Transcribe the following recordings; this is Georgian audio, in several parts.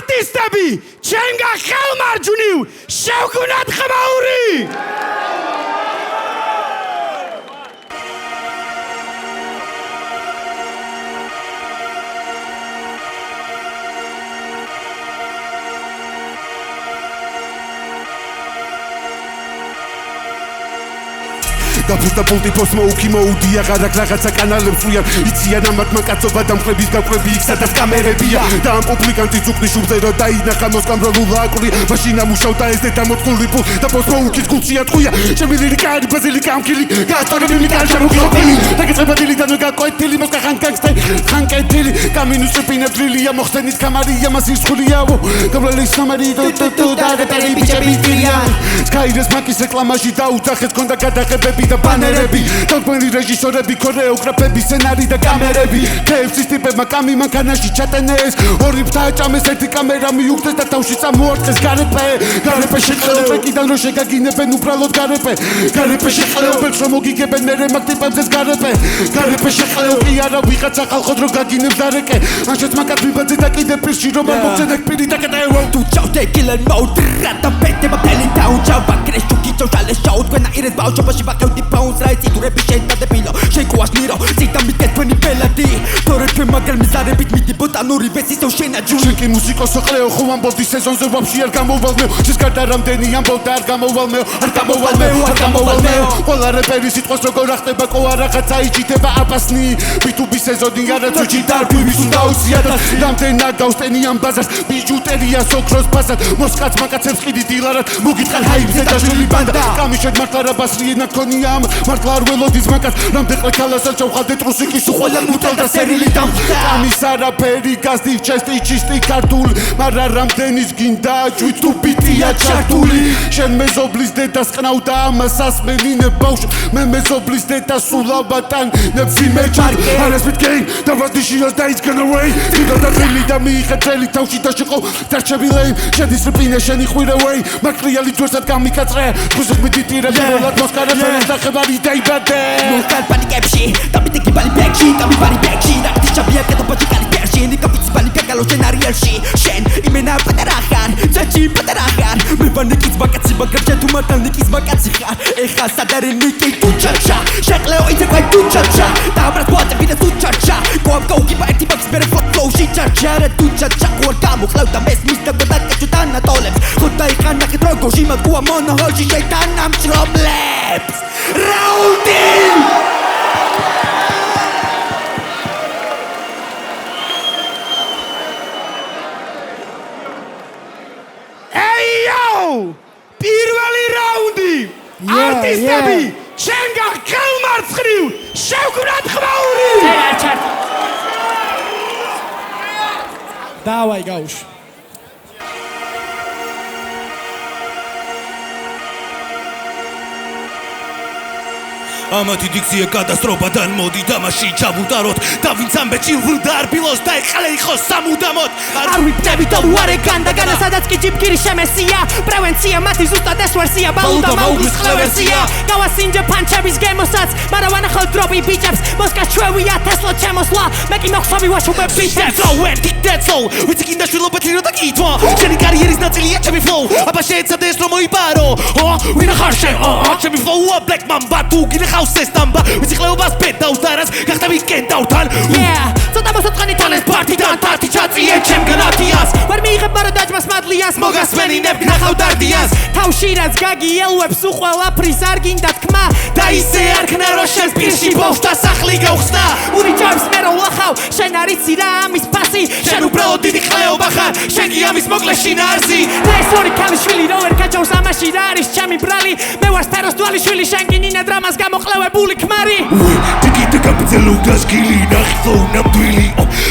არტისტები, ჩემგან ხელმარჯვნივ შევგვნათ ხმაური! Დაფუსტა პულტი ფოსმოუკი მოუდია ღარაკ რაღაცა კანალებს ვიან იციან ამათმა კაცობა დამხრების გაკვები იქ სადაც კამერებია და ამ პუბლიკანტი წუხდი შუბზე რომ დაინახა მოსკამროლულა აკვრია მაშინ ამუშავდა ეს და მოწყული პულ და ფოსმოუკის გულშია ტყუია ჩემი ლირიკა არის ბაზილიკა ამქილი გასწორები მიკარ შემოკლოპილი დაგეცებადილიდან გაკვეთილი მოსკა ხანკეთილი კამინუს პინებრილია მოხსენით კამარია მასის ხულიაო გავლელის სამარი და დეტალი ბიჭები დირიან სკაირეს მაკის რეკლამაში დაუძახეს კონდა გადაღებები და ბანერები თოქმენი რეჟისორები ქორეოგრაფები სცენარი და კამერები KFC-ის ტიპებმა კამი მანქანაში ჩატენეს ორი ფთა აჭამეს ერთი კამერა მიუხდეს და თავში წამოარტყეს გარეპე შეყლეო ტრეკიდან რომ შეგაგინებენ უბრალოდ გარეპე შეყლეო ბელს რომ მოგიგებენ მერე მაგ ტიპებზეც გარეპე შეყლეო კი არა ვიღაცა ხალხოდ რომ გაგინებს დარეკე ანჩეთ მაკად ვიბაძე და კიდე პირში რომ არ მოგცენեք პირი და კეტეო თუ ჩავდე კილენ მოდ რათა პეტე მაფელი დაუჭავ ბაკრეს ჩუკი ჩოშალე შაუ თქვენ აირეს ბაუჩობაში ბაკევდი ფაუნს რაი ციტურები შენდადებილო შეიკუას ნირო ციტა მიკეთ თქვენი ბელადი თორე თქვენ მაგარ მიზარებით მიდი ბოტანური ვესისო შენაჯული შენ კი მუსიკოსო ყლეო ხო ამბობდი სეზონზე ვაფშე არ გამოვალმეო შეს გარდა რამდენი ამბობდა არ გამოვალმეო ყველა რეპერი სიტყვას როგორ ახტება ყო რაღაცა იჭითება აპასნი B2B სეზონი არაცუჩი დარგვივის უნდა უსიათ რამდენა გავსტენიან ბაზარს ბიჯუტერია სოქროს ფასად მოსკაც მაკაცებს ყიდი დილარად მოგიტყან ჰაიბზე დაშვილი ბანდა კამიშეთ მართლა რა ბასრიენა ქონია მართლა არ ველოდის მაკაც რამდენყლე ქალასალ ჩავხალდე ტრუსიკის უხველა მუტელდა სერილი დამ კამის არაფერი გასდი ჩესტი ჩისტი ქართული მარა რამდენის გინდა ჯვით თუ ბიტია ჩართული შენ მეზობლის დედას ყნავდა ამას ასმენინე ბავშვ მე მეზობლის დედას სულაბატან ნებზიმეჭარ არასმით გეინ და ვადიშიოს და it's gonna rain თვითო და თილი და მიიღე წელი თავში და შეყო დარჩებილეი შედის რპინე შენი ხვირევეი მაკრიალი ჯვერსად გამიკაწრე ხუზიხ მიდიტირე პირველად მოსკარებერეს და ხებარი დაიბადე მოსკარ პანიკებში და მიდიკი ბალი ბექში და მიბარი ბექში და ტიჩაბია კეთობაჭი კალი პერში ნიკაფიცი ბალი გაგალო შენარიელში შენ იმენა პატარახარ ძაჭი პატარახარ მე ბანიკიც ბაკაცი ბაგარ ჯეთუ მატალნიკის ბაკაცი ხარ ეხა სადარი ნიკი ტუჩაჩა შეყლეო იცეკვай ტუჩაჩა და აბრას ბოატები და ტუჩაჩა გოამ გაუგიბა ერთი ბაქს მერე ფლოუში ჩაჩა რა ტუჩაჩა ყوار გამოხლევდა მესმის და გადაკეჭო თანატოლებს ხოდა იყან ნახეთ როგორ იმაგუა მონოჰოლში შეიტან ამ ჭრობლებს რაუნდი პირველი რაუნდი არტისტები ჩემგან ხელმარცხნივ შევგვნათ ხმაური დავაი გაუშვ ამათი დიქცია კატასტროფადან მოდი დამაში ჩავუტაროთ და ვინც ამბეჭი ვრდა არბილოს და ეხლა იყოს სამუდამოდ არ ვიპნები და უარეგან და განა სადაც კი ჯიბგირი შემესია პრევენცია მათი ზუსტად ეს ვერსია ბალუდა მაუგლის ხლევერსია გავასინჯე პანჩების გემოსაც მაგრამ ანახავ დროპი ბიჭებს მოსკას ჩვევია თესლა ჩემოსლა მე კი მოხსოვი ვაშუბებ ბიჭებს ვერდი დეცო ვიცი კიდე შვილობეთირო და კითხვა შენი კარიერის ნაწილია ჩემი ფლოუ აბა შეეცადეს რომ მოიპარო ვინ ხარ შენ ჩემი ფლოუა ბლეკ მამბა თუ კიდე ხავსეს დამბა ვიცი ხლეობას პედავს და რას გახდები კენტავთან ცოტა მოსოწყანი თალეს პარტიდან თართი ჩაწიე ჩემგან ათიას ვერ მიიღებ ბაროდაჯმას მადლიანს მოგასმენინებ ნახავ დარდიანს თავში რაც გაგიელვებს უყველაფრის არ გინდა თქმა და ისე არ ქნა რომ შენს პირში ბავშვთა სახლი გავხსნა ურიჯავს მე რო ვლახავ შენ არიცი რა ამის ფასი შენ უბრალოდ დიდი ხლეობა ხარ შენ კი ამის მოკლე შინაარსი და ეს ორი ქალიშვილი რო ვერ გაჯავს ამაში რა არის ჩემი ბრალი მე ვარ სფეროს თვალიშვილი შენ კი ნინა დრამას გამოყლევებული ქმარი ტიკიტი კაპიცელუგას გილი ნახო ნამდვილი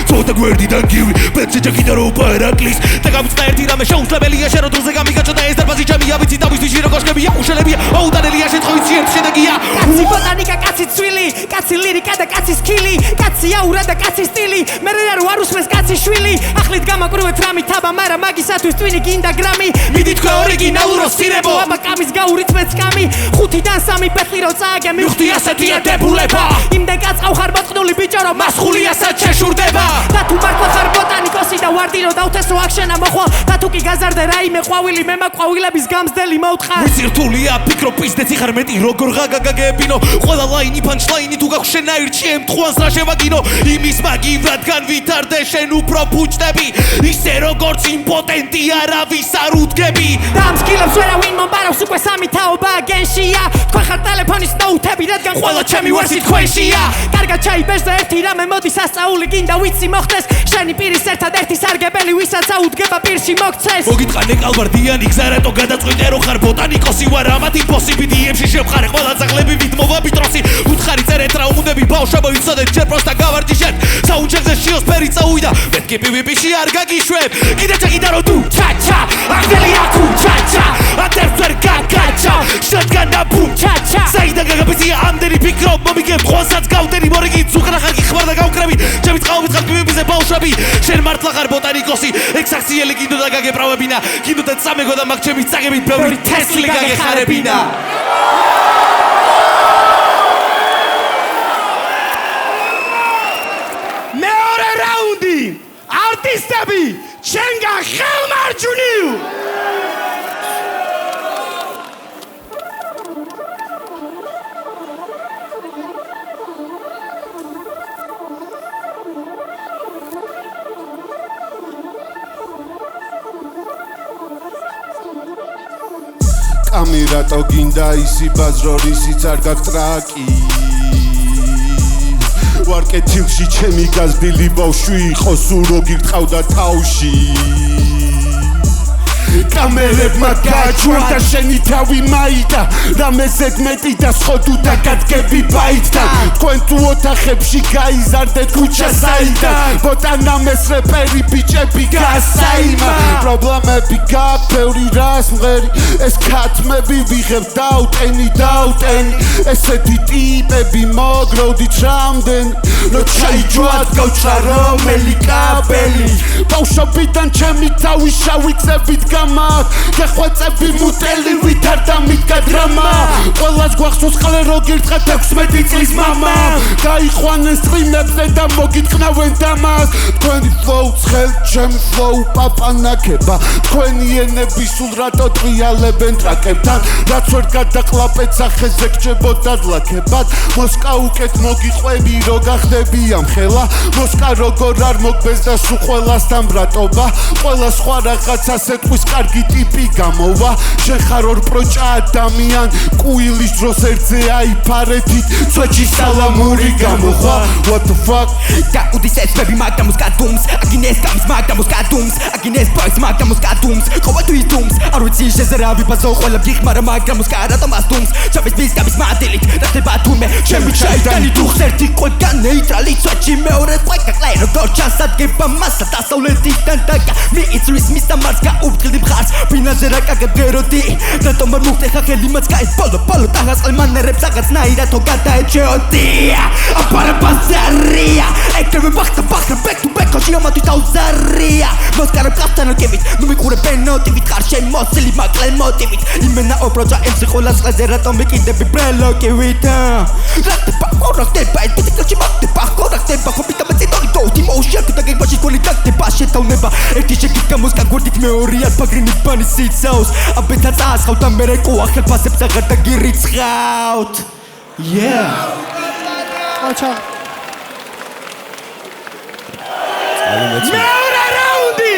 ცოტა გვერდიდან გივი პეცე ჯაკიდა რო პარაკლის და გამიწდა ერთი რამე შეუძლებელია შენ რო დროზე გამიგაჩო და ეს დარბაზი ჩემია ვიცი თავისთვის რო გაშკებია უშელებია აუდანელია შეწყობიცი ერთ შედეგია კაცი ბოტანიკა კაცი ცვილი კაცი ლირიკა და კაცი სკილი კაცი აურა და კაცი სტილი მე რა არ უსმენს კაცი შვილი ახლით გამაკრუეთ რამი თაბა მაგრამ მაგისათვის twini გინდა გრამი მიდი თქვა ორიგინალურო სირებო აბა კამის გაურიწმეც კამი 5-დან 3 პეტლი რო წააგე მივხვდი ასეთია დებულება იმდენ კაცყავ ხარ მოწყნული ბიჭო რომ მასხული ასად შეშურდება და თუ მართლა ხარ ბოტანიკოსი და ვარ ვარდი რომ დავთესო აქ შენა მოხვალ და თუ კი გაზარდე რაიმე ყვავილი მე მაყვავილების გამსდელი მოვთხარ ვიცი რთულია ფიქრო პიზდეცი ხარ მეტი როგორ გაგაგებინო ყველა ლაინი პანჩლაინი თუ გაქვს შენაირჩი ემთხვანს რა შევაგინო იმის მაგივრ რადგან ვითარდე შენ უფრო ფუჭდები ისე როგორც იმპოტენტი არავის არ უდგები და ამ სკილებს ვერავინ მომბარავს უკვე სამი თაობა გენშია თქვენ ხარ ტელეფონის ნოუთები რადგან ყველა ჩემი ვერსი თქვენშია კარგად ჩაიბეჭ და ერთი რამე მოდი სასწაული გინდა ვიცი მოხდეს შენი პირის ერთადერთი სარგებელი ვისაც აუდგება პირში მოგცეს მოგიტყანე კალბარდიანი გზა რატო გადაწყვიტე რომ ხარ ბოტანიკოსი ვარ ამათი ბოსი BDM-ში შევხარე ყველა ძაღლები ვითმოვა პიტროსი უთხარი წერეთ რა უნდები ბავშვებო იცოდეთ ჯერ პროსტა გავარჯიშეთ საუნჩერზე შიოს ფერი წაუვიდა მეთქი PvP-ში არ გაგიშვებ კიდე რომ თუ ჩაჩა აღელი აქუ ჩაჩა ათერთვერ გაგაჩა შადგანა ბუმ ჩაჩა საიდან გაგაბიზია ამდენი ფიქრობ მომიგებ ხვანსაც გავდენი მორიგი ზუხრახარ გიხმარ და გავკრები ჩემი წყალობით ხარ PvP-ზე ბავშვები შენ მართლა ხარ ბოტანიკოსი ექსაქციელი გინდოდა გაგეპრავებინა გინდოდა წამეგო და მაგ ჩემი წაგებით ბევრი თესლი გაგეხარებინა მეორე რაუნდი არტისტები ჩვენგან ხელმარჯვნივ კამერატო გინდა ისი ბაზრორისიც არ გაგტრაკი ვარ კეთილში ჩემი გაზრდილი ბავშვი იყო სულ რო გირტყავდა თავში კამერებმა გააჩვენდა შენი თავი მაიტა რამე ზედმეტი და სხოდუ და გადგები ბაიტთან თქვენ თუ ოთახებში გაიზარდეთ ქუჩა საიდან ბოტანა მესრეპერი ბიჭები გასაიმა პრობლემები გაქვთ ბევრი რას მღერი ეს ქათმები ვიღებ დავტენი ესეთი ტიპები მოგროდით რამდენი რო ჩაიჯვათ გავჩრა რომელი კაბელი ბავშვობიდან ჩემი თავი შავი გზებით გეხვეწები მუტელი ვითარ და მიდგა დრამა ყველას გვახსოვს ხალე რო გირთხა 16 წლის მამა გაიყვანენ სტრიმებზე და მოგიტყნავენ დამას თქვენი ფლოუ ცხელ ჩემი ფლოუ პაპანაკება თქვენი ენები სულ რატო ტრიალებენ ტრაკებთან რაც ვერ გადაყლაპეთ სახეზე გჭებოდა ლაქებად მოსკა უკეთ მოგიყვები რო გახდები ამ ხელა მოსკა როგორ არ მოგბეს და სულ ყველასთან ბრატობა ყველა სხვა რაღაცას ეთქვის კარგი ტიპი გამოვა შენ ხარ ორ პროჭა ადამიან კუილის დროს ერთზე აიფარეთით წვეჩი სალამური გამოხვა what the fuck გაუდის ესები მაგდამოს გადუმს აგინეს გამის მაგდამოს გადუმს აგინეს ბოის მაგდამოს გადუმს ყოველთვის დუმს არ ვიცი შეზერავი ბაზო ყველა გიხმარა მაგდამოს კარატო მასდუმს ჩაბის მის გამის მადელით დახდება თურმე ჩემი ჩაიდანი დუხს ერთი ყველგან ნეიტრალი წვეჩი მეორე ყვეკაკლე როგორ ჩანს ადგება მასა დასავლეთიდან და მიიწვის მის დამარს გაუფრთხილდი მხარს ფინალზე რა კაგებეროდი რატომ არ მოვხდე ხელი მას გაის ბოლო ტაღასყელ მანერებს რაღაცნაირად გადაეჩეოდი აბარა ბაზარია ეკრები ბახტა back to back ხოში ამათი თავზარია მოსკარო კასტანოკებით ნუ მიყურებენ ნოტივით ხარ შემოსილი მაკლე მოტივით იმენა ოპროჯა ემსი ყოლას ყეზე რატომ მიკიდები ბრელოკივით რატება ორახდება ეს პიტიკოჩი მოტება ხორახდება ხობიტა მეციტორი დოუთი მოუშიაკო და გეგმაში თქვენი დაგდება შეთავნება ერთი შეკითხა მოსკა გვერდით მეორე ალფაგრინი ბანი სიცავს აბეთა წაასხავთ და მერე ყუა ხელფასებს აღარ და გირიცხავთ აჩა მეორე რაუნდი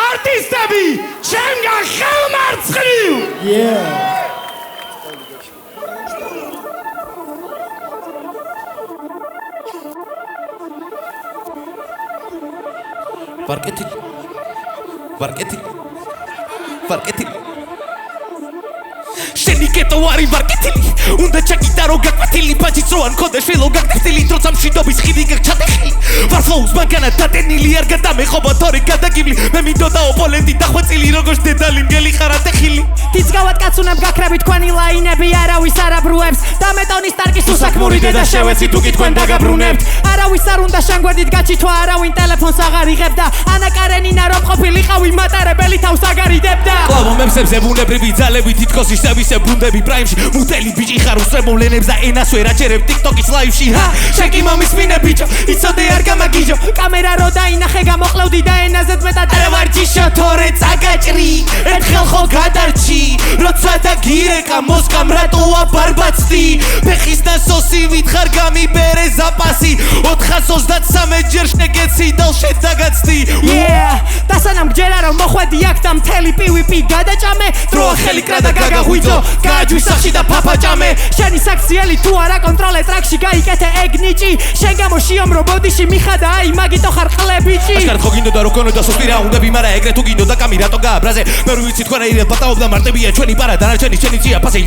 არტისტები ჩვენგან ხელმარცხნივ ვარკეთი შენი კეტო ვარი ვარკეთილი უნდა ჩაკიდა რო გაკვეთილი ბაჯიც რო არ მქონდა შვილო გაგდეხტილი თროცა მშვიდობის ხიდი გაგჩადეხილი ვარფლოუს მაგანა დადენილი არ გადამეხობა თორე გადაგიბლი მე მინდოდა ოპოლენტი დახვეწილი როგორც დედალი მგელი ხარატეხილი თიცგავად კაცუნებ გაქრები თქვენი ლაინები არავის არ აბრუებს და მეტონის ტარკის უსაქმური დედა შევეცი თუ კი თქვენ დაგაბრუნებთ არავის არ უნდა შანგვერდით გაჩითვა არავინ ტელეფონს აღარ იღებდა ანა კარენინა რომ ყოფილიყავი მატარებელი თავს აგარ იდებდა კლავო მემსებზე ბუნებრივი ძალები თითქოს ისევ ვისე ბრუნდები პრაიმში მუტელი ბიჭი ხარ უსწრებულენებს და ენას ვერ აჩერებ TikTok-ის ლაივში შენ კი მომის მინე ბიჭო იცოდე არ გამაგიჯო კამერა რო დაინახე გამოყლევდი და ენაზეც მეტად არა ვარ ჯიშო თორე წაგაჭრი ერთხელ ხო გადარჩი როცა დაგირეკა მოსკამ რატოა ბარბაცდი ფეხის ნასოსი ვითხარ გამიბერე ზაპასი 433 ჯერ შეგეცი და შედაგაცდი და სანამ გჯერა რომ მოხვედი აქ და მთელი პივიპი გადაჭამე დროა ხელი კრა და გაგაღვიძო გააჯვის სახში და ფაფაჭამე შენი საქციელი თუ არა კონტროლე ტრაქში გაიკეთე ეგ ნიჭი შენ გამო შიომრო ბოდიში მიხადა აი მაგიტო ხარ ყლებიჭი აშკარად ხო გინდოდა რო ქონოდა სუსტი რა უნდა ვიმარა ეგრე თუ გინდოდა კამი რატო გააბრაზე მე რო ვიცი თქვენ აირად ბატაობდა მარტებია ჩვენი პარა დანარჩენი შენი წია ფასე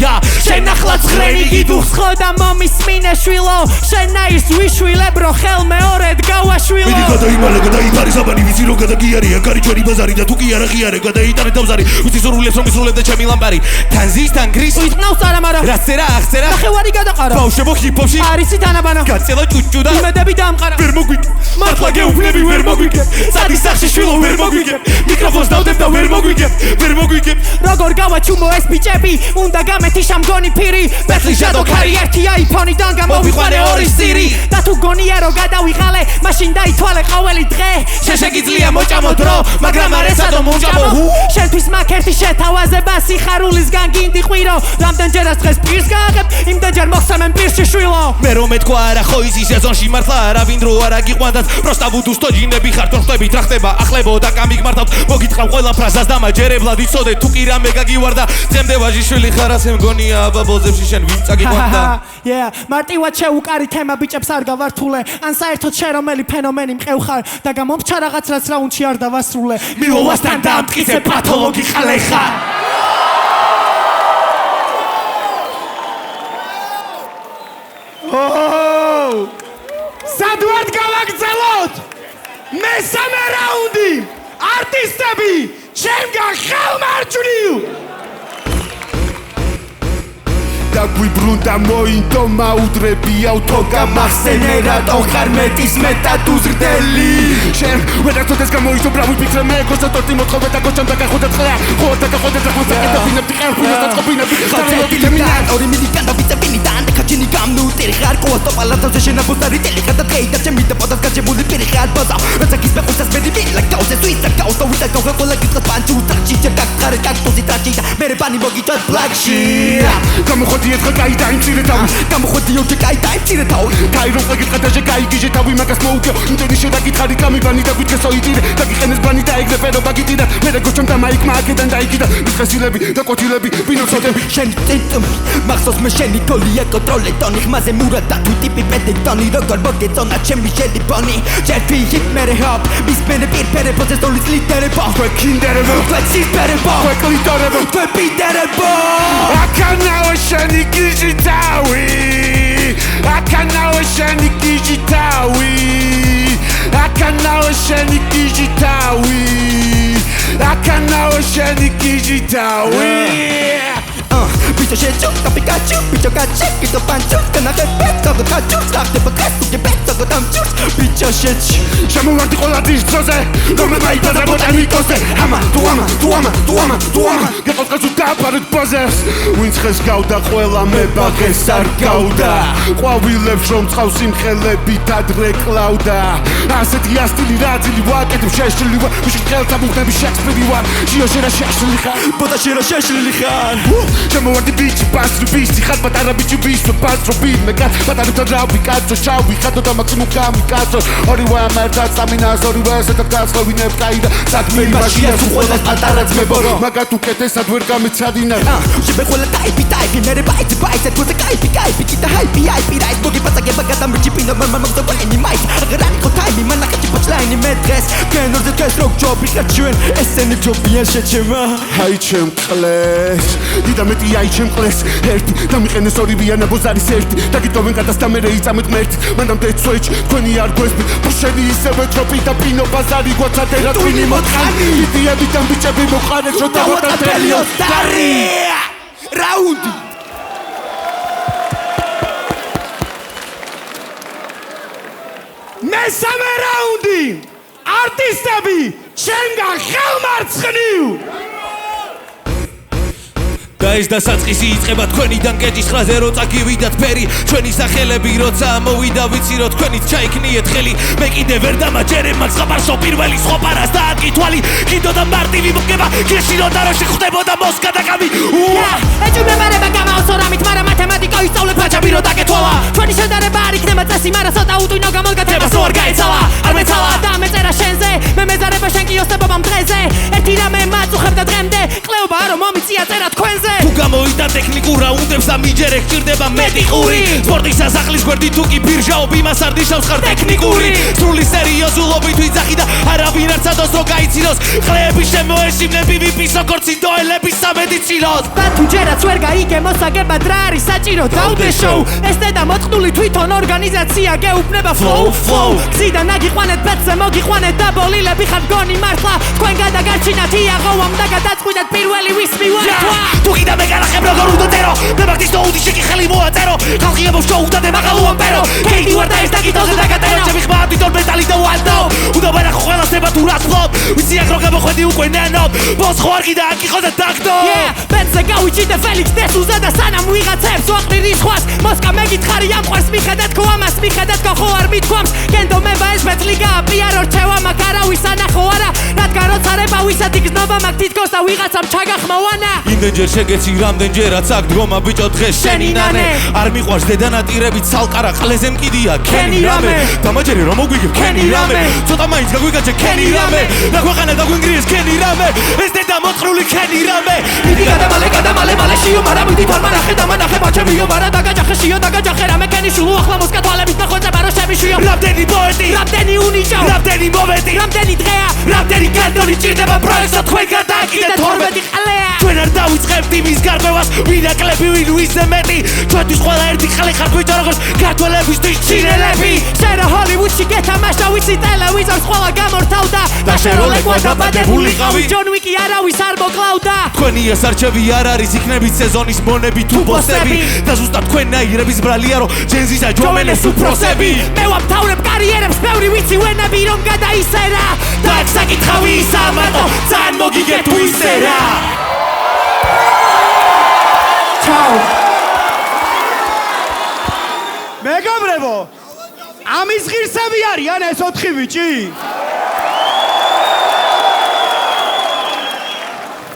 შენ ახლა ცხრენი გიდუხს ხო და მომისმინე შვილო შენ აირს ვიშვილებ რო ხელ მეორედ გავაშვილო მიდი გადაიმალე გადაიფარი საბანი ვიცი რომ გადაგიარია კარი ჩვენი ბაზარი და თუ კი არა ღიარე გადაიტანე დავზარი ვიცი ზორულებს რომ ისრულებდა ჩემი ლამპარი თანზის თან გრის ვიტყნავს არამარა რაცერა აღწერა ნახევარი გადაყარა ბავშვებო ჰიპ-ჰოპში არიცი თანაბანა გაწელა ჭუჭუ და იმედები დაამყარა ვერ მოგვიგე მართლა გეუბნები ვერ მოგვიგე სადის სახში შვილო ვერ მოგვიგე მიკროფონს დავდებ და ვერ მოგვიგე როგორ გავაჩუმო ეს ბიჭები უნდა გამეთი შამგონი ფირი ბეთლი ჟადო ქარი ერთი აიფონიდან გამოვიყვანე ორი სირი და თუ გონია რომ გადავიღალე მაშინ დაითვალე ყოველი დღე შენ შეგიძლია მოჭამო დრო მაგრამ არ ესადო მომჭამო შენთვის მაგ ერთი შეთავაზება სიხარულისგან გინდი ყვირო რამდენჯერაც დღეს პირს გააღებ იმდენჯერ მოხსამენ პირში შვილო მე რომ მეთქვა არა ხო ისი სეზონში მართლა არავინ დრო არ აგიყვანდათ პროსტა ვუდუს თოჯინები ხართ ხტები ტრახტება ახლებო და გამიგმართავთ მოგიტყავ ყველა ფრაზას დამაჯერებლად იცოდე თუ კი რამე გაგივარდა დღემდე ვაჟიშვილი ხარ ასე მგონია აბაბოზებში შენ ვინ წაგიყვანდა მარტივად შეუკარი თემა ბიჭებს არ გავართულე ან საერთოდ შენ რომელი ფენომენი მყევხარ და გამომრჩა რაღაც რაც რაუნდში არ დავასრულე მილოვასთან დაამტკიცე პათოლოგი ხალე ხარ სად ვართ გავაგრძელოთ მესამე რაუნდი არტისტები ჩემგან ხელმარჯვნივ და გვიბრუნდა მოინდო მაუდრები ავთო გამახსენე რატო ხარ მეტის მეტად უზრდელი შენ ვერაცოდეს გამოიწო ბრავი ფიქრე მე გოსა თორტი მოთხოვე და გოჩამ და გახოდა წრა ხო და გახოდა ზახმასა და ბინები ყერფუნა და წყობინები ორი მიდი გადავიწებინი და ანდექაჩინი გამნუტერი ხარ ყოასტო პალატოზე შენაბოსარი ტელი ხადა დღეიდა ჩემი და პოდას გაჭებული პირი ხარ ბაზა რაცაკის მეყოსას მედი ბილა გაუზე სუიცა გაუსტო ვიდა გავხოლა კითხოს პანჩუ ტრაჩი და ხარ კაქტოზი ტრაჩი და მე რებანი მოგიწოდ ბლაკში გამოხოდი ერთხელ კაი და იმცირე თავი გამოხოდი ოჯე კაი და იმცირე თავი გაირო წაგიტყა და შეგაიგიჟე თავი მაგას მოუგეო იმდენი შედაგითხარი გამიბანი და გვითქესო იტირე და გიყენეს ბანი და ეგრე ფერო ბაგიტირა მე და გოჩამ და მაიკმა აქედან დაიკიდა მისხესილები და კოთილები ბინოცოდები შენი წინტუმი მახსოვს მე შენი გოლია კონტროლე ტონი ხმაზე მურად და თუ ტიპი პედექტონი როგორ მოგეწონა ჩემი შენი ბონი ჯერფი ჰიპ მერე ჰოპ მის მერე პირფერე პროცესოლის ლიდერებო კვეკინდერებო კვეცისფერებო კვეკლიტორებო კვეპიდერებო აკანაო შენი გიჟი თავი აკანაო შენი გიჟი თავი აკანაო შენი გიჟი თავი აკანაო შენი გიჟი თავი Bicho shecho, Pikachu, bicho gachi, kito panchu, kanake peto, go tachu, slagde bakresu, ke peto, go tamchu, bicho shecho. შემოვარდი ყველა დისწოზე რომ მაიტადა ბოტანიკოზე ამა გეყოთკაცუ დაბარეთ ბაზას ვინც ხეს გავდა ყველა მე ბაღეს არ გავდა ყვავილებს რომ წყავს სიმხელებით ადრე კლავდა ასეთი ასტილი რაზილი ვაკეთებ შეშლილი ვარ ვიში ხელთა ბუხნები შექსპირი ვარ შიოშერა შეშლილი ხარ ბოდა შერა შეშლილი ხარ შემოვარდი ბიჭი პასრი ბიჭი ხარ პატარა ბიჭი ბიჭო პასრო ბიჭი კაც პატარა რავი კაცო შავი ხადო და მაქსიმუმ გამი კაცო ორივე ამერტა სამინას ორივე ესეთ გასხოვინებ კაიდა საქმე იმაშია თუ ყველა პატარა ძმებო მაგათ უკეთესად ვერ გამეცადინა შებე ყველა ტაიპი მე რე ბაიტი თუ და კაიპი კიტა ჰაიპი რაით მოგი პატაგება გადამრჩი პინო მამდა ბაინი მაით აგრანი ხო ტაიმი მანაკეთი პოჩლაინი მე დღეს კენორ და კეს როკ ჯობი ხაჩვენ ესენი ჯობია შეჩემა აი ჩემ ყლეს დიდა მეტი აი ჩემ ყლეს ერთი დამიყენეს ორი ვიანა ბოზარის ერთი დაგიტოვენ გადას და მე იწამეთ მერტი მანდამდე სუეჩ თქვენი არ გვესპი შენი ისევე ტროპი და პინო ბაზარი გვაცადე რა twini მოთხანი იდეები და ბიჭები მოყარეთ რომ დავატარდელი ოსტარი რაუნდი მესამე რაუნდი არტისტები ჩემგან ხელმარცხნივ და ეს დასაწყისი იწყება თქვენიდან კეჭის ხრაზე რო წაგივიდათ ფერი ჩვენი სახელები როცა მოვიდა ვიცი რომ თქვენით ჩაიქნიეთ ხელი მე კიდე ვერ დამაჯერებ მაგ ხაბარშო პირველი სხვა პარას დაადკი თვალი კიდო და მარტივი მოგება გეშირო და რო შეხვდებოდა მოსკა და კამი ეჭვმეპარება გამაოსო რამით მაგრამ მათემატიკა ვისწავლებ ფაჩაბი რო დაკეთვალა ჩვენი შედარება არ იქნება წესი მაგრამ ცოტა უტვინო გამოგათებას რო არ გაეცალა არ მეცალა და მეწერა შენზე მე მეზარება შენ კი ოსტებობამ დღეზე ერთი რამე მაწუხებ და დღემდე ყლეობა რომ მომიწია წერა თქვენზე თუ გამოვიდა ტექნიკურ რაუნდებს და მიჯერე გჭირდება მეტი ყური სპორტის სასახლის გვერდი თუ კი ბირჟაობ იმას არ ნიშნავს ხარ ტექნიკური სრული სერიოზულობით ვიძახი და არავინ არ ცადოს რო გაიცინოს ყლეების შემოეშინები ვიპის როგორც ინდოელების სამედიცინოს და თუ ჯერაც ვერ გაიგე მოსაგებად რა არის საჭირო დავდე შოუ ეს დედა მოწყნული თვითონ ორგანიზაცია გეუბნება flow გზიდან აგიყვანეთ ბეთზე მოგიყვანეთ და ბოლილები ხარ გონი მართლა თქვენ გადაგარჩინათ იაღოვამ და გადაწყვიტეთ პირველი ვის მივართვა თუ კიდე მე განახებ როგორ უდოწერო მე მაგის დაუდი შეკი ხელი მოაწერო ხალხი ებო შოუ და მაღალო ამპერო კეიდი ვარ და ეს დაგიტოზე დაგატერო ჩემი ხმა თვითონ მეტალი და ვალდო უნდა ვერახო ყველა სება თუ რას ფლობ ვიცი აქ რო გამოხვედი უკვე ნენო ბოს ხო არ კიდე აქ იყო და დაგდო ბენზე გავიჭიდე ფელიქს დესუზე და სანამ ვიღაცებს ვაყრი რისხვას მოსკა მეგითხარი ამყვარს მიხედათ ხო ამას მიხედათ ხო არ მithქვამს კენდო მება ეს ბეთლიგა პიარო რჩევა მაგ არავის ანახო არა რადგან როცა რება ვისად იგზნობა მაგ თითქოს და ვიღაცამ ჩაგახმოვანა იმდენჯერ შეგეცი რამდენჯერაც აქ დგომა ბიჭო დღეს შენი ნანე არ მიყვარს დედანატირებით ცალკარა ყლეზე მკიდია ქენი რამე დამაჯერე რომ მოგვიგებ ქენი რამე ცოტა მაინც გაგვიგაჩე ქენი რამე და ქვეყანა დაგვინგრიეს ქენი რამე ეს დედა მოწყრული ქენი რამე მიდი გადამალე მალე შიო მაგრამ მიდი თორმა ნახე და მანახე ბაჩებიო მარა დაგაჯახე შიო დაგაჯახე რამე ქენი შულო ახლა მოსკა თვალების ნახოწება რო შემიშიო რამდენი პოეტი რამდენი უნიჭო რამდენი მომენტი რამდენი დღეა რამდენი კანტონი ჭირდება პროექტს თქვენ გადააკიდეთ 12 ყლეა ჩვენ არ დავიწყებთ იმის გარკვევას ვინ აკლები ვინ ვისზე მეტი ჩვენთვის ყველა ერთი ხალი ხართ ბიჭო როგორც ქართველებისთვის ჩინელები შენ რა ჰოლივუდში გეთამაშა ვიცი ტელევიზორს ყველა გამორთავდა და შენ რო ლეკვა დაბადებული ყავი ჯონ ვიკი არავის არ მოკლავდა თქვენი ასარჩევი არ არის იქნებით სეზონის მონები თუ ბოსები და ზუსტად თქვენნაირების ბრალია რომ ჯენზისა ჯომენეს უფროსები მე ვამთავრებ კარიერებს ბევრი ვიცი ვენები რომ გადაისერა და აქ საკითხავი ისაა მარტო ძალიან მოგიგებ თუ ისე რა ჩაო მეგობრებო ამის ღირსები არიან ეს 4 ბიჭი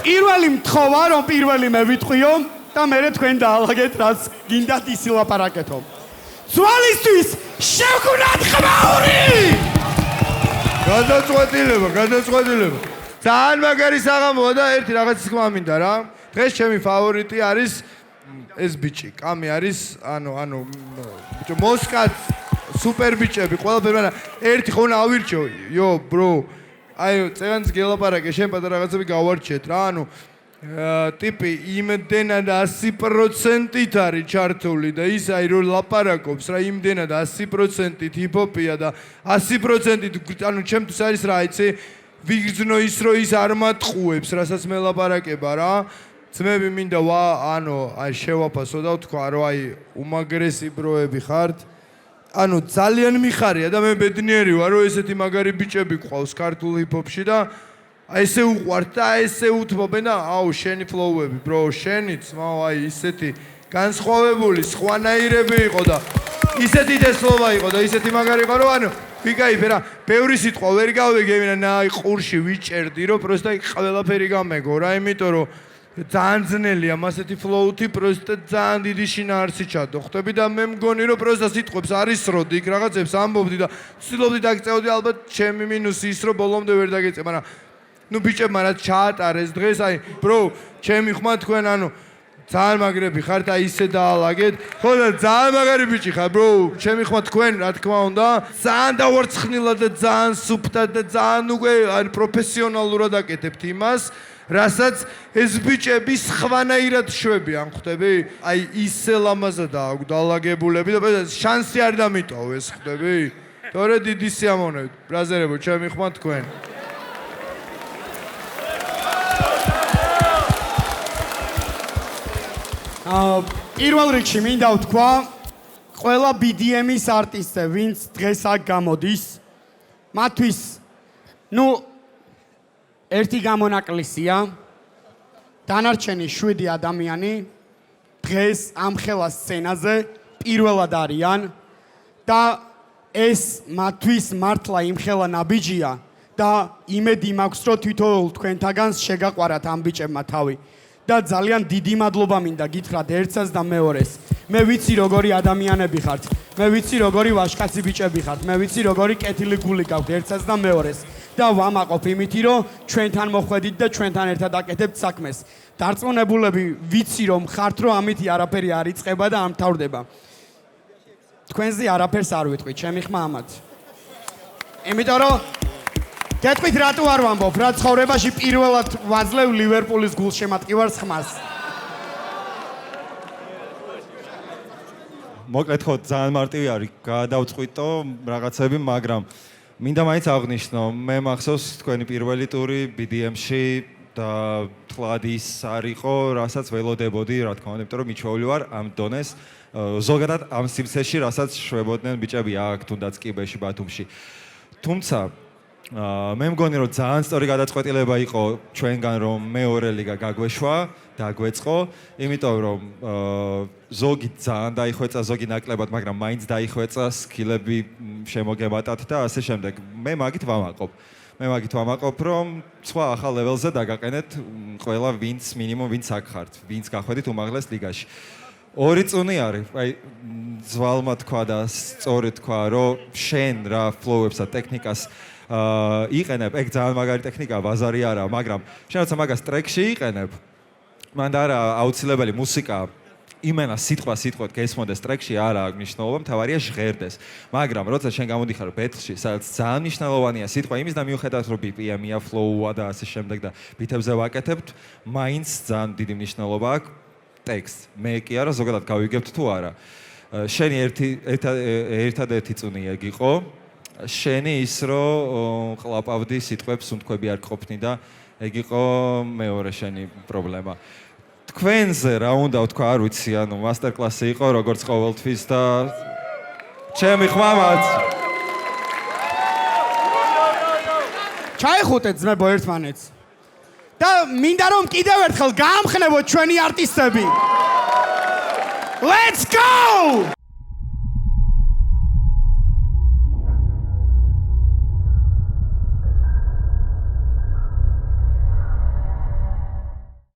პირველი მთხოვა რომ პირველი მე ვიტყვიო და მე თქვენ დაალაგეთ რაც გინდათ ისი ლაპარაკეთო ძვალისთვის შევგუნათ ხმაური გადაწყვეტილება ძალიან მაგარი საღამოა და ერთი რაღაც თქმა მინდა რა დღეს ჩემი ფავორიტი არის ეს ბიჭი კამი არის ანუ ბიჭო მოსკაც სუპერ ბიჭები ყველაფერი მაგრამ ერთი ხო ავირჩიო იო bro აი წევანს გელაპარაკე შენ პატარა რაღაცები გავარჩიეთ რა ანუ ტიპი იმდენად 100%-ით არის ჩართული და ის აი რო ლაპარაკობს რა იმდენად 100%-ით ჰიპ-ჰოპია და 100%-ით ანუ ჩემთვის არის რა იცი ვიგრძნო ის რო ის არ მატყუებს რასაც მე ლაპარაკება რა ძმები მინდა ანუ აი შევაფასო და ვთქვა რომ აი უმაგრესი ბროები ხართ ანუ ძალიან მიხარია და მე ბედნიერი ვარ რომ ესეთი მაგარი ბიჭები ყავს ქართულ ჰიპ-ჰოპში და აი ესე უყვართ და ესე უთმობენ და აუ შენი ფლოუები bro შენიც აი ისეთი განსხვავებული სხვანაირები იყო და ისეთი დესლობა იყო და ისეთი მაგარი იყო რომ ანუ ვიკაიფე რა ბევრი სიტყვა ვერ გავიგებინა ნაი ყურში ვიჭერდი რომ პროსტა ყველაფერი გამეგო რა იმიტომ რომ ძალიან ძნელია მასეთი ფლოუთი პროსტა ძალიან დიდი შინაარსი ჩადო ხვდები და მე მგონი რომ პროსტა სიტყვებს არის როდი იქ რაღაცებს ამბობდი და ცდილობდი დაგწევდი ალბათ ჩემი მინუსი ის რომ ბოლომდე ვერ დაგეწე მაგრამ ნუ ბიჭებმა რაც ჩაატარეს დღეს აი bro ჩემი ხმა თქვენ ანუ ძალიან მაგრები ხართ აი ისე დაალაგეთ ხო და ძალიან მაგარი ბიჭი ხარ bro ჩემი ხმა თქვენ რა თქმა უნდა ძალიან დავარცხნილად და ძალიან სუფთად და ძალიან უკვე აი პროფესიონალურად აკეთებთ იმას რასაც ეს ბიჭები სხვანაირად შვებიან ხვდები აი ისე ლამაზადაა დაალაგებულები და შანსი არ დამიტოვეს ხვდები თორე დიდი სიამოვნებით ბრაზერებო ჩემი ხმა თქვენ პირველ რიგში მინდა ვთქვა ყველა BDM-ის არტისტზე ვინც დღეს აქ გამოდის მათთვის ერთი გამონაკლისია დანარჩენი 7 ადამიანი დღეს ამ ხელა სცენაზე პირველად არიან და ეს მათთვის მართლა იმხელა ნაბიჯია და იმედი მაქვს რომ თვითონ თქვენთაგანს შეგაყვარათ ამ ბიჭებმა თავი და ძალიან დიდი მადლობა მინდა გითხრათ ერთსაც და მეორეს მე ვიცი როგორი ადამიანები ხართ მე ვიცი როგორი ვაჟკაცი ბიჭები ხართ მე ვიცი როგორი კეთილი გული გაქვთ ერთსაც და მეორეს და ვამაყობ იმითი რომ ჩვენთან მოხვედით და ჩვენთან ერთად აკეთებთ საქმეს დარწმუნებულები ვიცი რომ ხართ რომ ამითი არაფერი არ იწყება და არ მთავრდება თქვენზე არაფერს არ ვიტყვი, ჩემი ხმა ამათ. იმიტომ რომ გეტყვით რატო არ ვამბობ, რა ცხოვრებაში პირველად ვაძლევ ლივერპულის გულშემატკივარს ხმას. მოკლედ ხო ძალიან მარტივი არის, გადავწყვიტო რაღაცები, მაგრამ მინდა მაინც აღნიშნო, მე მახსოვს თქვენი პირველი ტური BDM-ში და თლად ის არ იყო, რასაც ველოდებოდი, რა თქმა უნდა, იმიტომ რომ მიჩვეული ვარ ამ დონეს. ზოგადად ამ სიმცეში, რასაც შვებოდნენ ბიჭები აქ, თუნდაც კიბეში, ბათუმში. თუმცა მე მგონი რომ ძალიან სწორი გადაწყვეტილება იყო ჩვენგან რომ მეორე ლიგა გაგვეშვა, დაგვეწყო, იმიტომ რომ ზოგი ძალიან დაიხვეწა, ზოგი ნაკლებად, მაგრამ მაინც დაიხვეწა, სკილები შემოგებატათ და ასე შემდეგ. მე მაგით ვამაყობ, რომ სხვა ახალ ლეველზე დაგაყენეთ ყველა ვინც მინიმუმ ვინც აქ ხართ, ვინც გახვედით უმაღლეს ლიგაში. ორი წუნი არის, აი ზვალმა თქვა და სწორი თქვა, რომ შენ რა ფლოუებსა ტექნიკას იყენებ, ეგ ძალიან მაგარი ტექნიკაა, ბაზარი არა, მაგრამ შენ როცა მაგას ტრეკში იყენებ, მანდ არა აუცილებელი მუსიკა იმენა სიტყვით გესმოდეს ტრეკში არა აქვს მნიშვნელობა, მთავარია ჟღერდეს. მაგრამ როცა შენ გამოდიხარ ბეთლში, სადაც ძალიან მნიშვნელოვანია სიტყვა იმის და მიუხედავად რომ BPM-ია, flow-ა და ასე შემდეგ და ბითებზე ვაკეთებთ, მაინც ძალიან დიდი მნიშვნელობა აქვს ტექსტ. მე კი არა, ზოგადად გავიგებთ თუ არა. შენი ერთადერთი წუნი ეგ იყო. შენი ის რომ ყლაპავდი სიტყვებს უნთქვები არ ყოფნი და ეგ იყო მეორე შენი პრობლემა. თქვენზე რა უნდა ვთქვა, არ ვიცი, ანუ მასტერკლასი იყო როგორც ყოველთვის და ჩემი ხმამაც. ჩაიხუტეთ ძმებო ერთმანეთს. და მინდა რომ კიდევ ერთხელ გაამხნევოთ ჩვენი არტისტები. Let's go!